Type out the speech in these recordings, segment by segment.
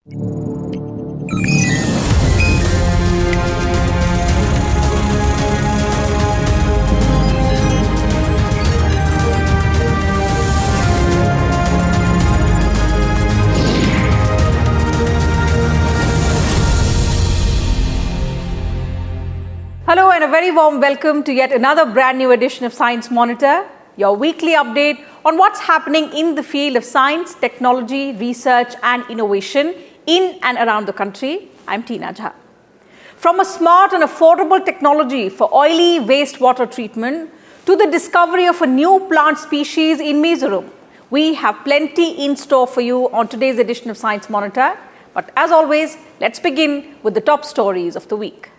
Hello and a very warm welcome to yet another brand new edition of Science Monitor, your weekly update on what's happening in the field of science, technology, research and innovation in and around the country. I'm Tina Jha. From a smart and affordable technology for oily wastewater treatment to the discovery of a new plant species in Mizoram, we have plenty in store for you on today's edition of Science Monitor. But as always, let's begin with the top stories of the week.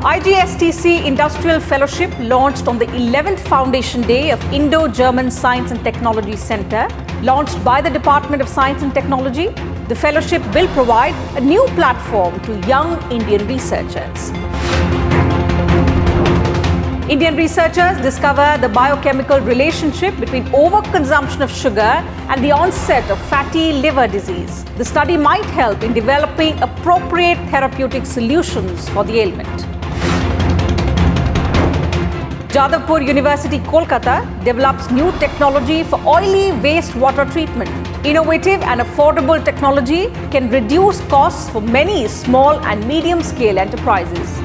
IGSTC Industrial Fellowship launched on the 11th Foundation Day of Indo-German Science and Technology Center, launched by the Department of Science and Technology. The fellowship will provide a new platform to young Indian researchers. Indian researchers discover the biochemical relationship between overconsumption of sugar and the onset of fatty liver disease. The study might help in developing appropriate therapeutic solutions for the ailment. Jadavpur University, Kolkata develops new technology for oily wastewater treatment. Innovative and affordable technology can reduce costs for many small and medium-scale enterprises.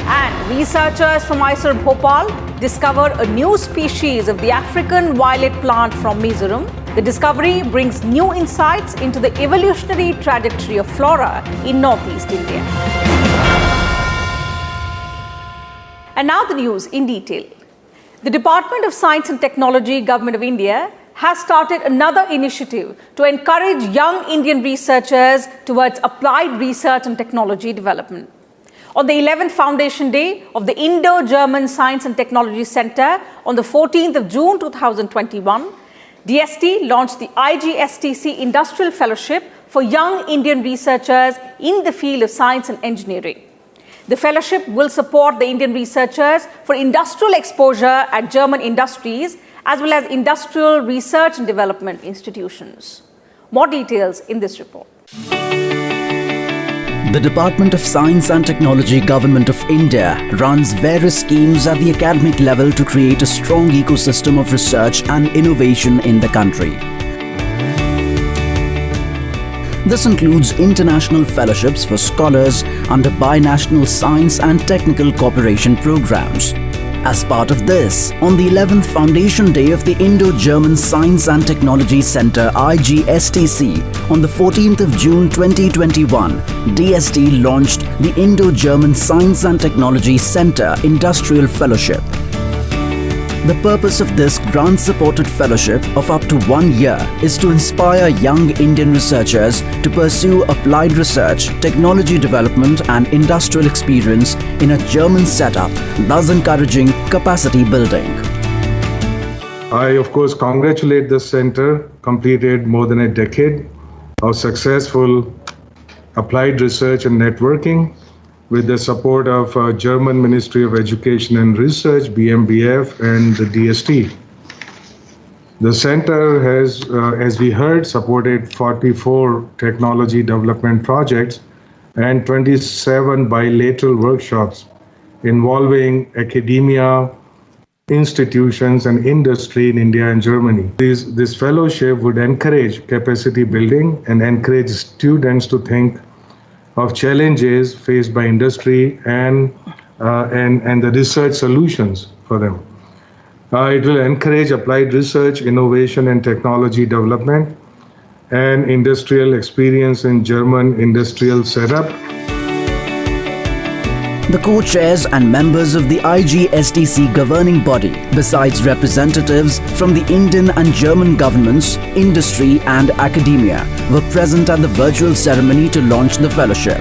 And researchers from IISER Bhopal discover a new species of the African violet plant from Mizoram. The discovery brings new insights into the evolutionary trajectory of flora in northeast India. And now the news in detail. The Department of Science and Technology, Government of India, has started another initiative to encourage young Indian researchers towards applied research and technology development. On the 11th Foundation Day of the Indo-German Science and Technology Center on the 14th of June 2021, DST launched the IGSTC Industrial Fellowship for young Indian researchers in the field of science and engineering. The fellowship will support the Indian researchers for industrial exposure at German industries as well as industrial research and development institutions. More details in this report. The Department of Science and Technology, Government of India runs various schemes at the academic level to create a strong ecosystem of research and innovation in the country. This includes international fellowships for scholars under binational science and technical cooperation programs. As part of this, on the 11th Foundation Day of the Indo-German Science and Technology Center IGSTC on the 14th of June 2021, DST launched the Indo-German Science and Technology Center Industrial Fellowship. The purpose of this grant-supported fellowship of up to 1 year is to inspire young Indian researchers to pursue applied research, technology development and industrial experience in a German setup, thus encouraging capacity building. I, of course, congratulate the center, completed more than a decade of successful applied research and networking, with the support of German Ministry of Education and Research, BMBF, and the DST. The center has, as we heard, supported 44 technology development projects and 27 bilateral workshops involving academia, institutions, and industry in India and Germany. This fellowship would encourage capacity building and encourage students to think of challenges faced by industry and the research solutions for them. It will encourage applied research, innovation and technology development and industrial experience in German industrial setup. The co-chairs and members of the IGSTC governing body, besides representatives from the Indian and German governments, industry and academia, were present at the virtual ceremony to launch the fellowship.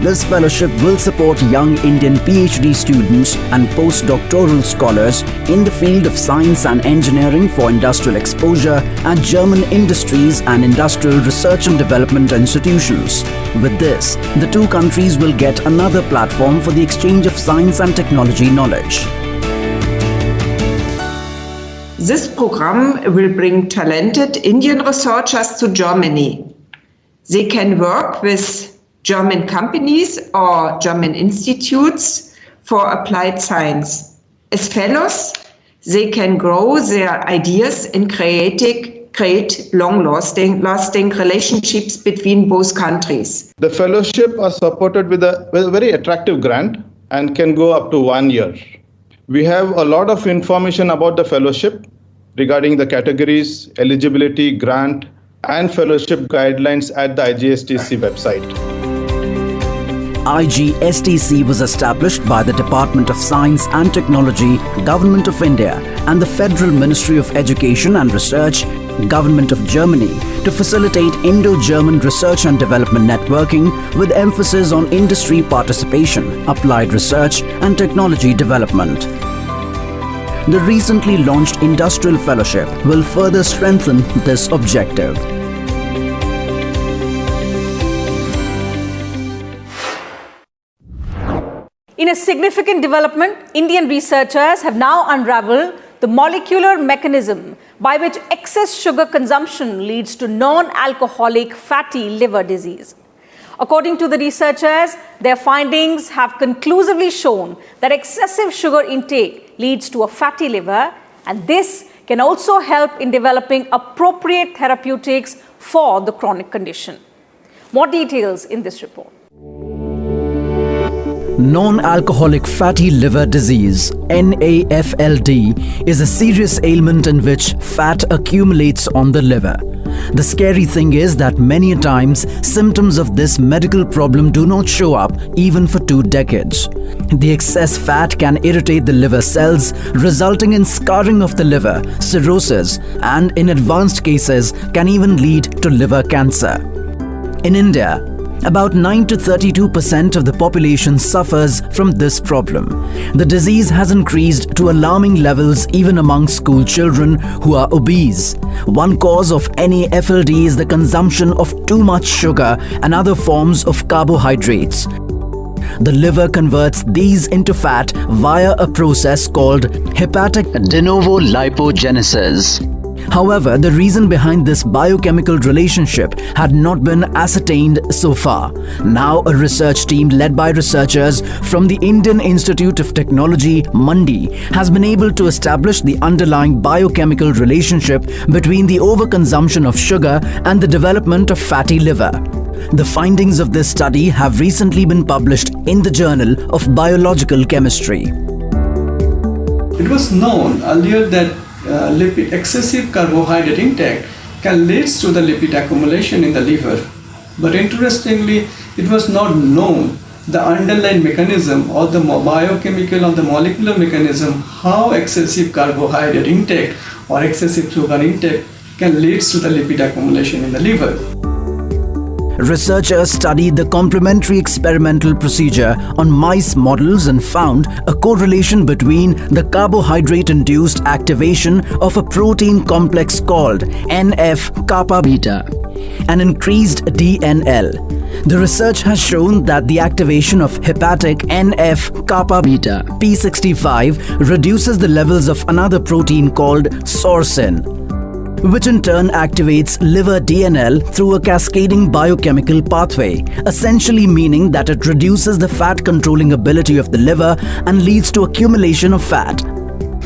This fellowship will support young Indian PhD students and postdoctoral scholars in the field of science and engineering for industrial exposure at German industries and industrial research and development institutions. With this, the two countries will get another platform for the exchange of science and technology knowledge. This program will bring talented Indian researchers to Germany. They can work with German companies or German institutes for applied science. As fellows, they can grow their ideas and create long-lasting relationships between both countries. The fellowship are supported with a very attractive grant and can go up to 1 year. We have a lot of information about the fellowship regarding the categories, eligibility, grant, and fellowship guidelines at the IGSTC website. IGSTC was established by the Department of Science and Technology, Government of India, and the Federal Ministry of Education and Research, Government of Germany, to facilitate Indo-German research and development networking with emphasis on industry participation, applied research, and technology development. The recently launched Industrial Fellowship will further strengthen this objective. In a significant development, Indian researchers have now unraveled the molecular mechanism by which excess sugar consumption leads to non-alcoholic fatty liver disease. According to the researchers, their findings have conclusively shown that excessive sugar intake leads to a fatty liver, and this can also help in developing appropriate therapeutics for the chronic condition. More details in this report. Non-alcoholic fatty liver disease, NAFLD, is a serious ailment in which fat accumulates on the liver. The scary thing is that many times symptoms of this medical problem do not show up even for 2 decades. The excess fat can irritate the liver cells, resulting in scarring of the liver, cirrhosis, and in advanced cases can even lead to liver cancer. In India, about 9 to 32% of the population suffers from this problem. The disease has increased to alarming levels even among school children who are obese. One cause of NAFLD is the consumption of too much sugar and other forms of carbohydrates. The liver converts these into fat via a process called hepatic de novo lipogenesis. However, the reason behind this biochemical relationship had not been ascertained so far. Now, a research team led by researchers from the Indian Institute of Technology, Mandi, has been able to establish the underlying biochemical relationship between the overconsumption of sugar and the development of fatty liver. The findings of this study have recently been published in the Journal of Biological Chemistry. It was known earlier that excessive carbohydrate intake can lead to the lipid accumulation in the liver. But interestingly, it was not known the underlying mechanism or the biochemical or the molecular mechanism how excessive carbohydrate intake or excessive sugar intake can lead to the lipid accumulation in the liver. Researchers studied the complementary experimental procedure on mice models and found a correlation between the carbohydrate-induced activation of a protein complex called NF-kappa beta and increased DNL. The research has shown that the activation of hepatic NF-kappa beta P65 reduces the levels of another protein called sorsin, which in turn activates liver DNL through a cascading biochemical pathway, essentially meaning that it reduces the fat-controlling ability of the liver and leads to accumulation of fat.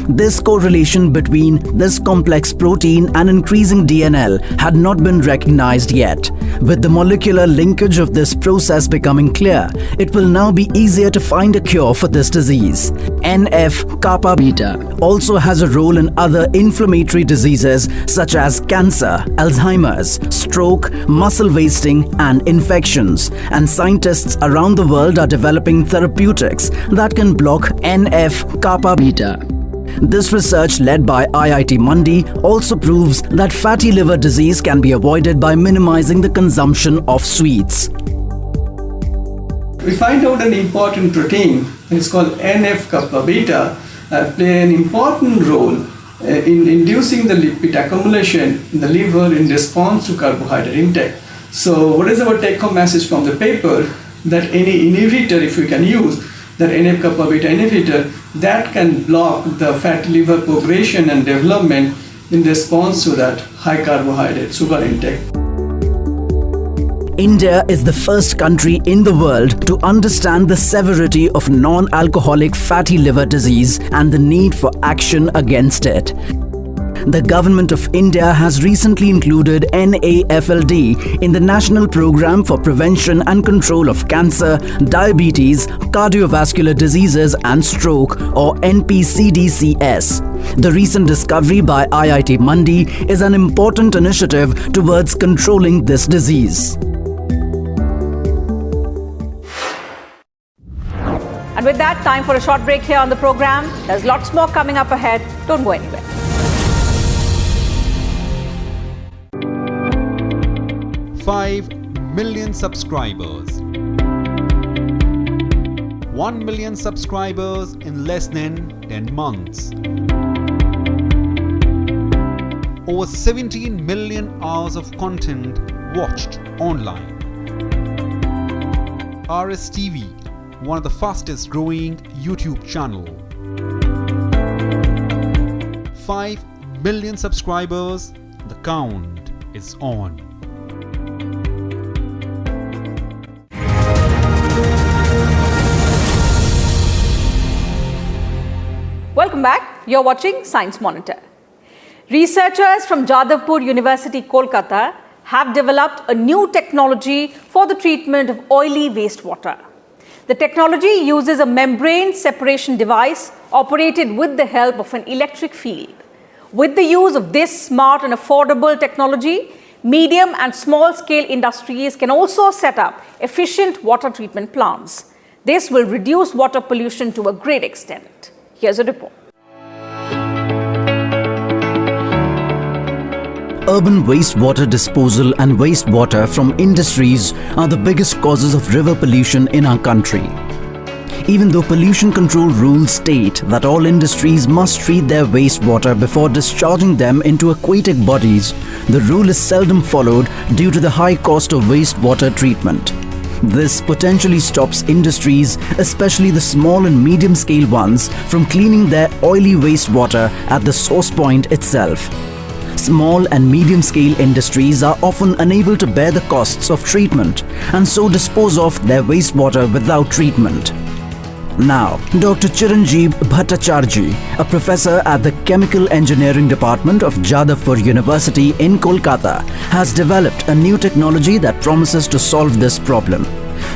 This correlation between this complex protein and increasing DNL had not been recognized yet. With the molecular linkage of this process becoming clear, it will now be easier to find a cure for this disease. NF-kappa beta also has a role in other inflammatory diseases such as cancer, Alzheimer's, stroke, muscle wasting, and infections. And scientists around the world are developing therapeutics that can block NF-kappa beta. This research led by IIT Mandi also proves that fatty liver disease can be avoided by minimizing the consumption of sweets. We find out an important protein, it's called NF-kappa beta, play an important role in inducing the lipid accumulation in the liver in response to carbohydrate intake. So what is our take-home message from the paper? That any inhibitor, if we can use, that NF-kappa beta inhibitor, that can block the fatty liver progression and development in response to that high carbohydrate sugar intake. India is the first country in the world to understand the severity of non-alcoholic fatty liver disease and the need for action against it. The Government of India has recently included NAFLD in the National Programme for Prevention and Control of Cancer, Diabetes, Cardiovascular Diseases and Stroke, or NPCDCS. The recent discovery by IIT Mandi is an important initiative towards controlling this disease. And with that, time for a short break here on the program. There's lots more coming up ahead. Don't go anywhere. Five million subscribers. 1 million subscribers in less than 10 months. Over 17 million hours of content watched online. RSTV, one of the fastest growing YouTube channel. 5 million subscribers, the count is on. Welcome back. You're watching Science Monitor. Researchers from Jadavpur University, Kolkata have developed a new technology for the treatment of oily wastewater. The technology uses a membrane separation device operated with the help of an electric field. With the use of this smart and affordable technology, medium and small scale industries can also set up efficient water treatment plants. This will reduce water pollution to a great extent. Here's a report. Urban wastewater disposal and wastewater from industries are the biggest causes of river pollution in our country. Even though pollution control rules state that all industries must treat their wastewater before discharging them into aquatic bodies, the rule is seldom followed due to the high cost of wastewater treatment. This potentially stops industries, especially the small and medium-scale ones, from cleaning their oily wastewater at the source point itself. Small and medium-scale industries are often unable to bear the costs of treatment and so dispose of their wastewater without treatment. Now, Dr. Chiranjeev Bhattacharjee, a professor at the Chemical Engineering Department of Jadavpur University in Kolkata, has developed a new technology that promises to solve this problem.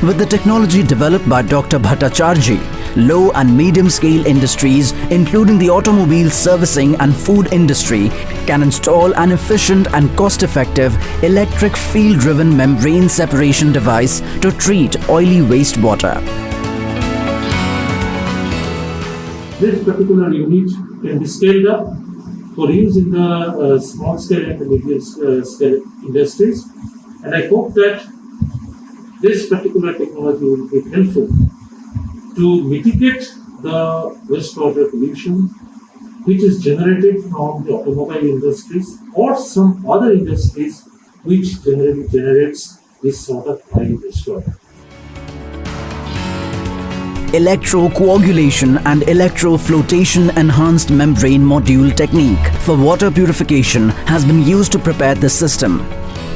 With the technology developed by Dr. Bhattacharjee, low and medium-scale industries, including the automobile servicing and food industry, can install an efficient and cost-effective electric field-driven membrane separation device to treat oily wastewater. This particular unit can be scaled up for use in the small scale and the medium scale industries, and I hope that this particular technology will be helpful to mitigate the wastewater pollution which is generated from the automobile industries or some other industries which generally generates this sort of oily wastewater. Electrocoagulation and electroflotation enhanced membrane module technique for water purification has been used to prepare the system.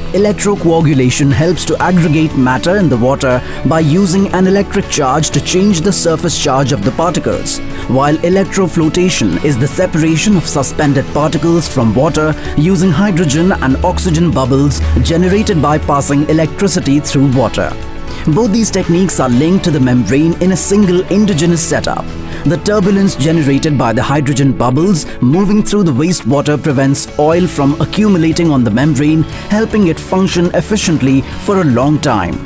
Electrocoagulation helps to aggregate matter in the water by using an electric charge to change the surface charge of the particles, while electroflotation is the separation of suspended particles from water using hydrogen and oxygen bubbles generated by passing electricity through water. Both these techniques are linked to the membrane in a single indigenous setup. The turbulence generated by the hydrogen bubbles moving through the wastewater prevents oil from accumulating on the membrane, helping it function efficiently for a long time.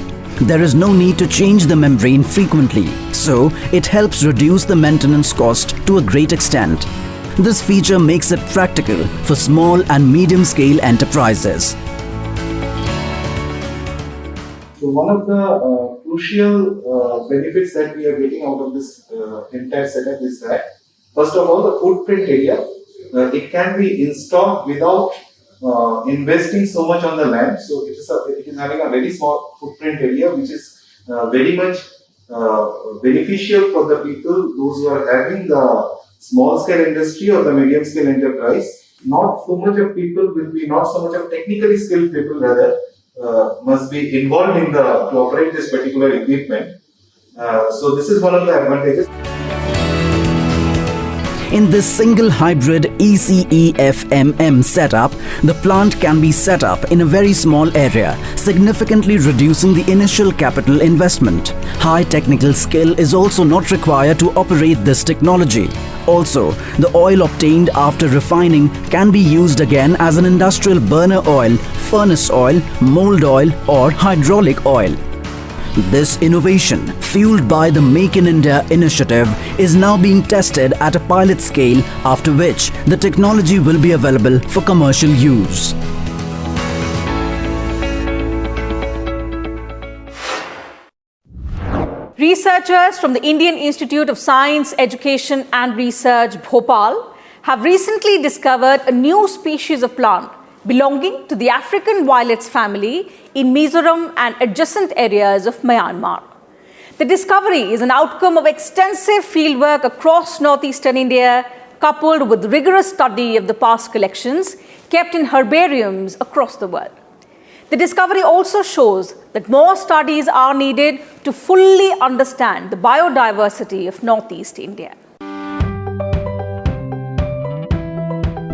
There is no need to change the membrane frequently, so it helps reduce the maintenance cost to a great extent. This feature makes it practical for small and medium-scale enterprises. So one of the crucial benefits that we are getting out of this entire setup is that, first of all, the footprint area, it can be installed without investing so much on the land. So it is having a very small footprint area, which is very much beneficial for the people, those who are having the small scale industry or the medium scale enterprise. Not so much of people will be, not so much of technically skilled people rather, must be involved in to operate this particular equipment. So this is one of the advantages. In this single hybrid ECEFMM setup, the plant can be set up in a very small area, significantly reducing the initial capital investment. High technical skill is also not required to operate this technology. Also, the oil obtained after refining can be used again as an industrial burner oil, furnace oil, mold oil, or hydraulic oil. This innovation, fueled by the Make in India initiative, is now being tested at a pilot scale, after which the technology will be available for commercial use. Researchers from the Indian Institute of Science, Education and Research, Bhopal, have recently discovered a new species of plant belonging to the African violets family in Mizoram and adjacent areas of Myanmar. The discovery is an outcome of extensive fieldwork across northeastern India, coupled with rigorous study of the past collections kept in herbariums across the world. The discovery also shows that more studies are needed to fully understand the biodiversity of Northeast India.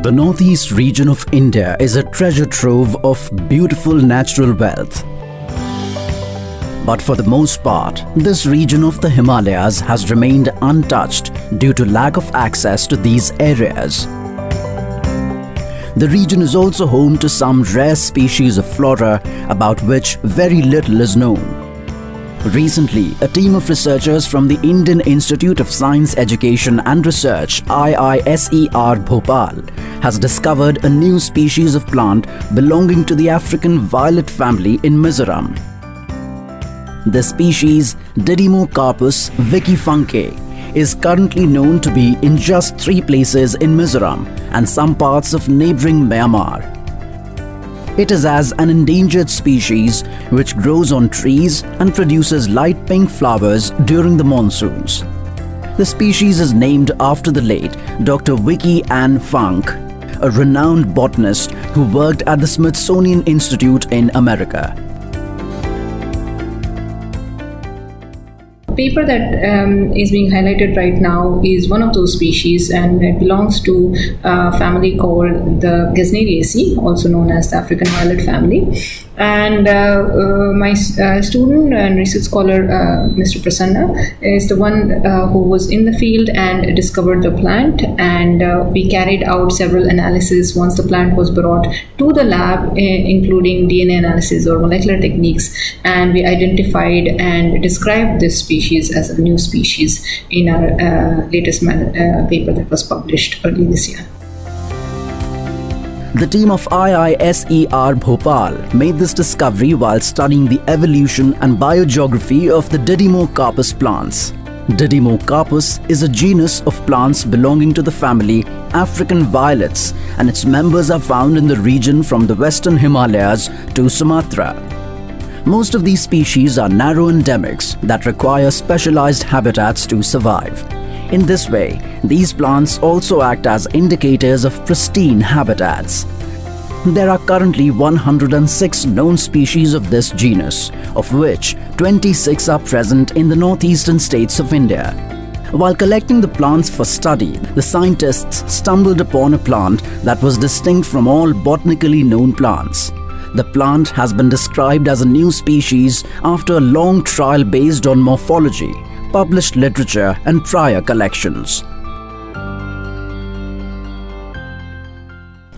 The northeast region of India is a treasure trove of beautiful natural wealth. But for the most part, this region of the Himalayas has remained untouched due to lack of access to these areas. The region is also home to some rare species of flora about which very little is known. Recently, a team of researchers from the Indian Institute of Science, Education and Research, IISER Bhopal, has discovered a new species of plant belonging to the African violet family in Mizoram. The species, Didymocarpus vikifunke, is currently known to be in just 3 places in Mizoram and some parts of neighbouring Myanmar. It is as an endangered species which grows on trees and produces light pink flowers during the monsoons. The species is named after the late Dr. Vicky Ann Funk, a renowned botanist who worked at the Smithsonian Institute in America. The paper that is being highlighted right now is one of those species, and it belongs to a family called the Gesneriaceae, also known as the African violet family. And my student and research scholar, Mr. Prasanna, is the one who was in the field and discovered the plant. And we carried out several analyses once the plant was brought to the lab, including DNA analysis or molecular techniques. And we identified and described this species as a new species in our latest paper that was published early this year. The team of IISER Bhopal made this discovery while studying the evolution and biogeography of the Didymocarpus plants. Didymocarpus is a genus of plants belonging to the family African violets, and its members are found in the region from the western Himalayas to Sumatra. Most of these species are narrow endemics that require specialized habitats to survive. In this way, these plants also act as indicators of pristine habitats. There are currently 106 known species of this genus, of which 26 are present in the northeastern states of India. While collecting the plants for study, the scientists stumbled upon a plant that was distinct from all botanically known plants. The plant has been described as a new species after a long trial based on morphology, published literature and prior collections.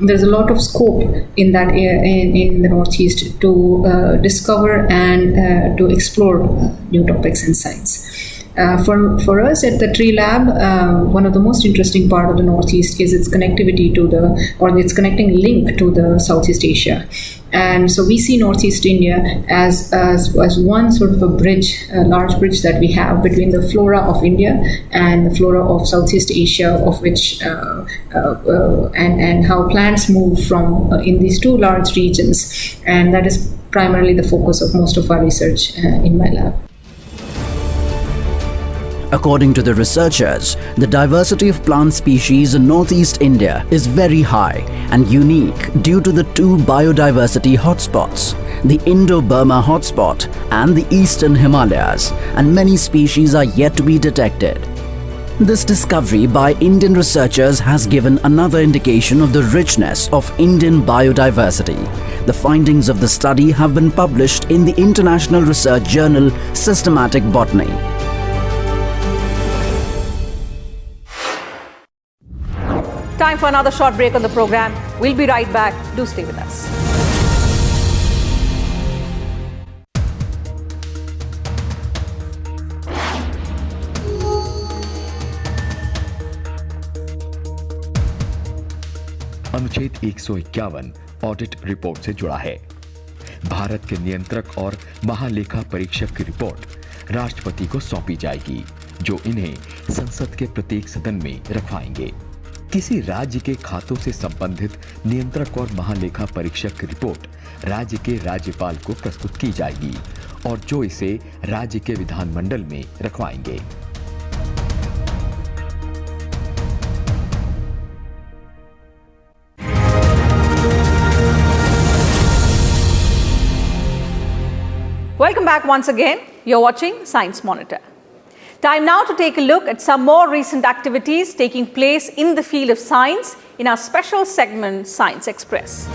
There's a lot of scope in that in the Northeast to discover and to explore new topics in science. For us at the Tree Lab, one of the most interesting part of the Northeast is its connectivity to its connecting link to the Southeast Asia. And so we see Northeast India as one sort of a bridge, a large bridge that we have between the flora of India and the flora of Southeast Asia, of which and how plants move from in these two large regions. And that is primarily the focus of most of our research in my lab. According to the researchers, the diversity of plant species in northeast India is very high and unique due to the two biodiversity hotspots, the Indo-Burma hotspot and the eastern Himalayas, and many species are yet to be detected. This discovery by Indian researchers has given another indication of the richness of Indian biodiversity. The findings of the study have been published in the international research journal Systematic Botany. Time for another short break on the program. We'll be right back. Do stay with us. अनुच्छेद 151 audit report से जुड़ा है। भारत के नियंत्रक और महालेखा परीक्षक की रिपोर्ट राष्ट्रपति को सौंपी जाएगी, जो इन्हें संसद के प्रत्येक सदन में रखवाएंगे। किसी राज्य के खातों से संबंधित नियंत्रक और महालेखा परीक्षक की रिपोर्ट राज्य के राज्यपाल को प्रस्तुत की जाएगी और जो इसे राज्य के विधानमंडल में रखवाएंगे। Welcome back once again. You're watching Science Monitor. Time now to take a look at some more recent activities taking place in the field of science in our special segment, Science Express.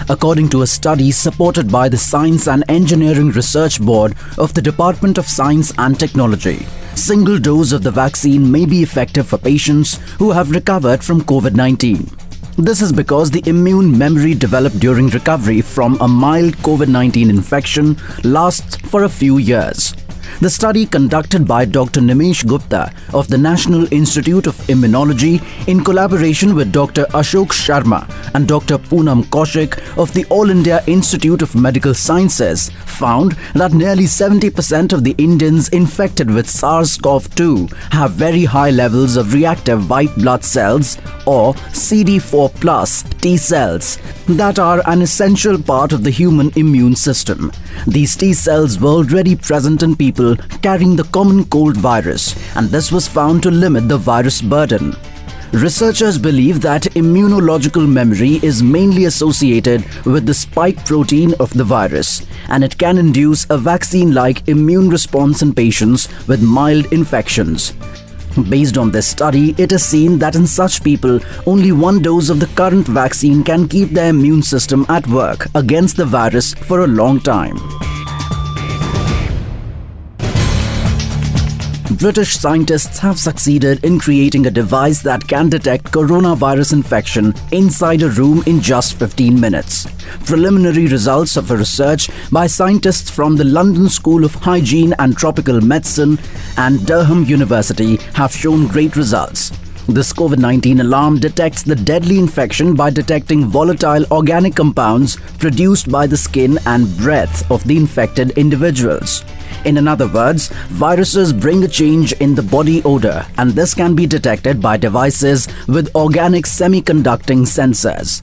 According to a study supported by the Science and Engineering Research Board of the Department of Science and Technology, single dose of the vaccine may be effective for patients who have recovered from COVID-19. This is because the immune memory developed during recovery from a mild COVID-19 infection lasts for a few years. The study conducted by Dr. Nimesh Gupta of the National Institute of Immunology in collaboration with Dr. Ashok Sharma and Dr. Poonam Kaushik of the All India Institute of Medical Sciences found that nearly 70% of the Indians infected with SARS-CoV-2 have very high levels of reactive white blood cells or CD4+ T cells that are an essential part of the human immune system. These T cells were already present in people carrying the common cold virus, and this was found to limit the virus burden. Researchers believe that immunological memory is mainly associated with the spike protein of the virus, and it can induce a vaccine-like immune response in patients with mild infections. Based on this study, it is seen that in such people, only one dose of the current vaccine can keep their immune system at work against the virus for a long time. British scientists have succeeded in creating a device that can detect coronavirus infection inside a room in just 15 minutes. Preliminary results of a research by scientists from the London School of Hygiene and Tropical Medicine and Durham University have shown great results. This COVID-19 alarm detects the deadly infection by detecting volatile organic compounds produced by the skin and breath of the infected individuals. In other words, viruses bring a change in the body odor, and this can be detected by devices with organic semiconducting sensors.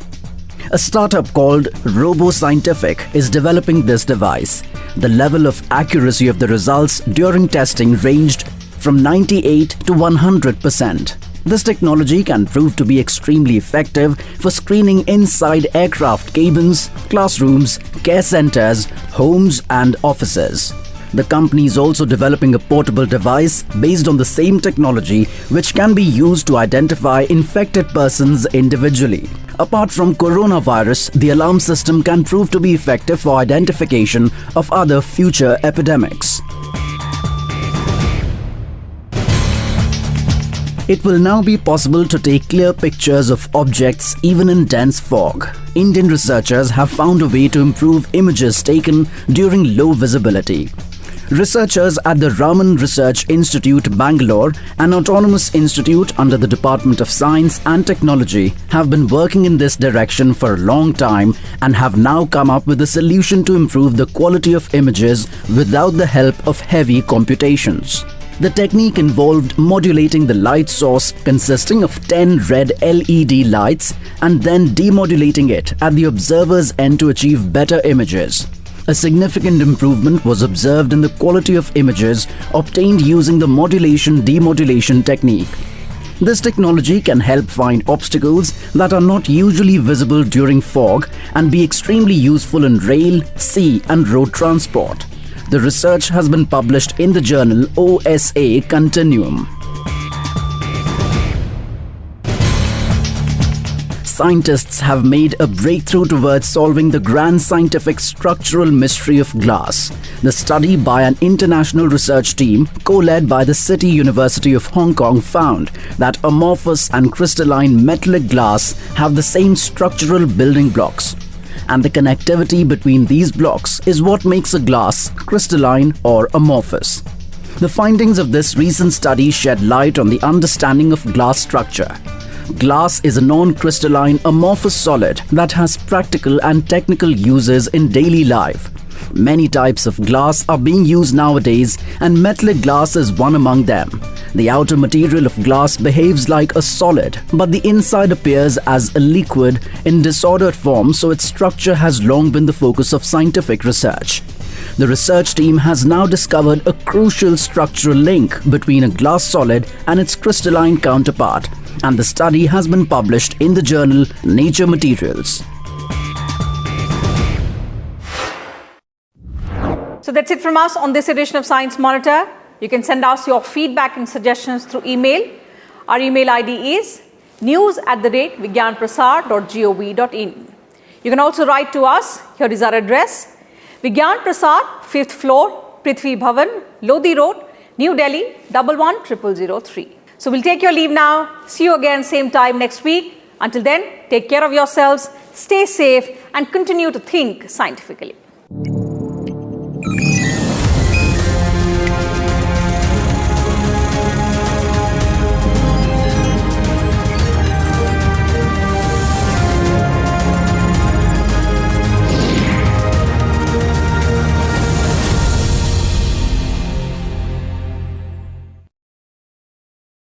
A startup called RoboScientific is developing this device. The level of accuracy of the results during testing ranged from 98 to 100%. This technology can prove to be extremely effective for screening inside aircraft cabins, classrooms, care centers, homes, and offices. The company is also developing a portable device based on the same technology which can be used to identify infected persons individually. Apart from coronavirus, the alarm system can prove to be effective for identification of other future epidemics. It will now be possible to take clear pictures of objects even in dense fog. Indian researchers have found a way to improve images taken during low visibility. Researchers at the Raman Research Institute, Bangalore, an autonomous institute under the Department of Science and Technology, have been working in this direction for a long time and have now come up with a solution to improve the quality of images without the help of heavy computations. The technique involved modulating the light source consisting of 10 red LED lights and then demodulating it at the observer's end to achieve better images. A significant improvement was observed in the quality of images obtained using the modulation-demodulation technique. This technology can help find obstacles that are not usually visible during fog and be extremely useful in rail, sea and road transport. The research has been published in the journal OSA Continuum. Scientists have made a breakthrough towards solving the grand scientific structural mystery of glass. The study by an international research team, co-led by the City University of Hong Kong, found that amorphous and crystalline metallic glass have the same structural building blocks. And the connectivity between these blocks is what makes a glass crystalline or amorphous. The findings of this recent study shed light on the understanding of glass structure. Glass is a non-crystalline amorphous solid that has practical and technical uses in daily life. Many types of glass are being used nowadays, and metallic glass is one among them. The outer material of glass behaves like a solid, but the inside appears as a liquid in disordered form, so its structure has long been the focus of scientific research. The research team has now discovered a crucial structural link between a glass solid and its crystalline counterpart, and the study has been published in the journal Nature Materials. So that's it from us on this edition of Science Monitor. You can send us your feedback and suggestions through email. Our email ID is news@vigyanprasad.gov.in. You can also write to us. Here is our address: Vigyan Prasad, 5th floor, Prithvi Bhavan, Lodi Road, New Delhi, 111003. So we'll take your leave now. See you again same time next week. Until then, take care of yourselves, stay safe and continue to think scientifically.